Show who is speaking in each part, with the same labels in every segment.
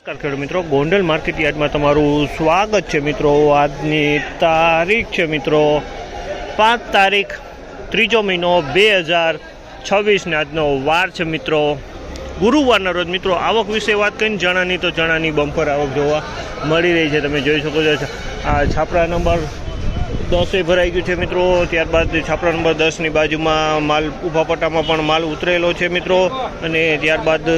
Speaker 1: ખેડૂત મિત્રો, ગોંડલ માર્કેટ યાર્ડમાં તમારું સ્વાગત છે મિત્રો। આજની તારીખ છે મિત્રો 5 તારીખ 3 મહિનો 2026 ને આજનો વાર છે મિત્રો ગુરુવારના રોજ મિત્રો। આવક વિશે વાત કરીને ચણાની તો ચણાની બમ્પર આવક જોવા મળી રહી છે। તમે જોઈ શકો છો આ છાપરા નંબર 10 ભરાઈ ગયું છે મિત્રો। ત્યારબાદ છાપરા નંબર 10ની બાજુમાં માલ ઊભા પટ્ટામાં પણ માલ ઉતરેલો છે મિત્રો। અને ત્યારબાદ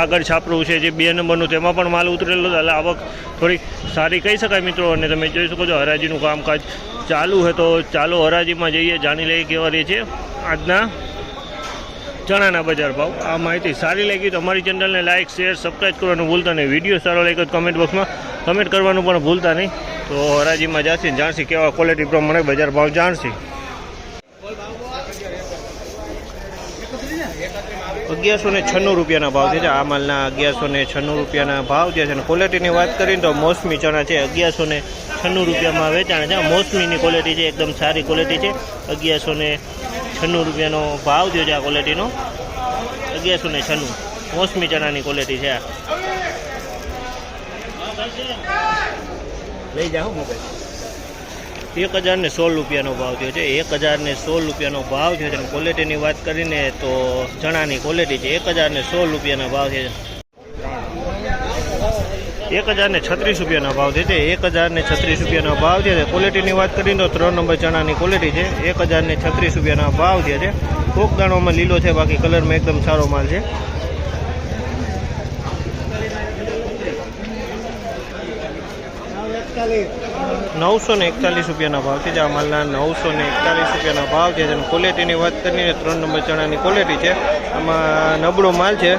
Speaker 1: આગળ છાપરું છે જે 2 નંબરનું તેમાં પણ માલ ઉતરેલો છે। એટલે આવક થોડી સારી કહી શકાય મિત્રો। અને તમે જોઈ શકો છો હરાજીનું કામકાજ ચાલુ છે। તો ચાલો હરાજીમાં જઈએ, જાણી લઈએ કેવા રહે છે આજના ચણાના બજાર ભાવ। આ માહિતી સારી લાગી તો અમારી ચેનલને લાઇક શેર સબસ્ક્રાઈબ કરવાનું ભૂલતા નહીં। વિડીયો સારો લાગ્યો તો કમેન્ટ બોક્સમાં કમેન્ટ કરવાનું પણ ભૂલતા નહીં। તો હરાજીમાં જશે જાણશી કેવા ક્વોલિટી પ્રમાણે બજાર ભાવ જાણશી। 1196 રૂપિયાના ભાવ છે। આ માલના 1196 રૂપિયાના ભાવ છે। અને ક્વોલિટીની વાત કરીએ તો મોસમી ચણા છે 1196 રૂપિયામાં વેચાણ છે। મોસમીની ક્વોલિટી છે, એકદમ સારી ક્વોલિટી છે। 1196 રૂપિયાનો ભાવ થયો છે આ ક્વોલિટીનો। 1196 મોસમી ચણાની ક્વોલિટી છે। લઈ જાઓ મોબાઈલ। 1016 રૂપિયાનો ભાવ થયો છે। 1016 રૂપિયાનો ભાવ થયો છે। અને ક્વોલિટીની વાત કરીને તો ચણાની ક્વોલિટી છે 1016 રૂપિયાના ભાવ છે। 1036 રૂપિયાના ભાવ છે। 1036 રૂપિયાના ભાવ છે। ક્વોલિટીની વાત કરીને તો 3 નંબર ચણાની ક્વોલિટી છે। 1036 રૂપિયાના ભાવ છે। કોક દાણોમાં લીલો છે, બાકી કલરમાં એકદમ સારો માલ છે। ₹941 રૂપિયાના ભાવ છે। આ માલના 941 રૂપિયાના ભાવ છે। અને ક્વોલિટીની વાત કરીએ 3 નંબર ચણાની ક્વોલિટી છે। આમાં નબળો માલ છે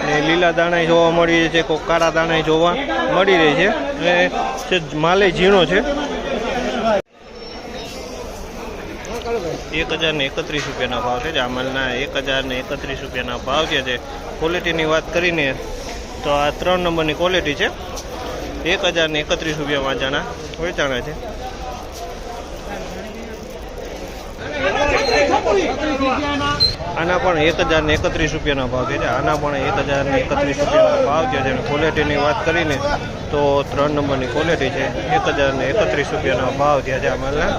Speaker 1: અને લીલા દાણા જોવા મળી છે, કોઈ કાળા દાણા જોવા મળી રહી છે। અને માલે ઝીણો છે। 1031 રૂપિયાના ભાવ છે। આ માલના 1031 રૂપિયાના ભાવ છે। ક્વોલિટીની વાત કરીને તો આ 3 નંબરની ક્વોલિટી છે। 1031 રૂપિયામાં ચણા વેચાણા છે। આના પણ 1031 રૂપિયાના ભાવ છે। આના પણ 1031 રૂપિયાના ભાવ છે। અને ક્વોલિટીની વાત કરીને તો 3 નંબરની ક્વોલિટી છે। 1031 રૂપિયાના ભાવ થયા છે આ માલના।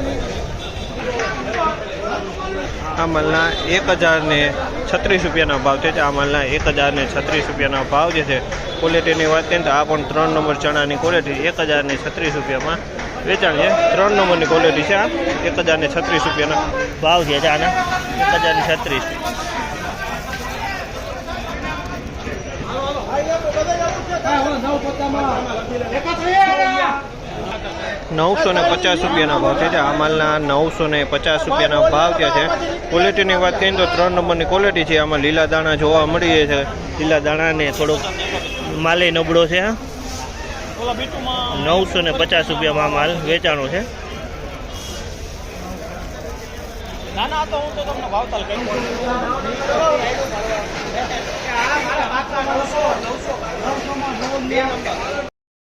Speaker 1: 1036 રૂપિયાના ભાવ છે। આ માલના 1036 રૂપિયાના ભાવ છે। ક્વોલિટીની વાત કરીએ તો આ પણ 3 નંબર ચણાની ક્વોલિટી 1036 રૂપિયામાં વેચાણ છે। 3 નંબરની ક્વોલિટી છે। આ 1036 રૂપિયાના ભાવ છે આના 1036। 950 રૂપિયાના ભાવ છે। આ માલના 950 રૂપિયાના ભાવ થયા છે। ક્વોલિટીની વાત કરીએ તો 3 નંબરની ક્વોલિટી છે। આમાં લીલા દાણા જોવા મળી રહે છે। લીલા દાણાને થોડોક માલે નબળો છે। 950 રૂપિયામાં માલ વેચાણો છે।
Speaker 2: ના તો હું તો તમને ભાવતાલ કહી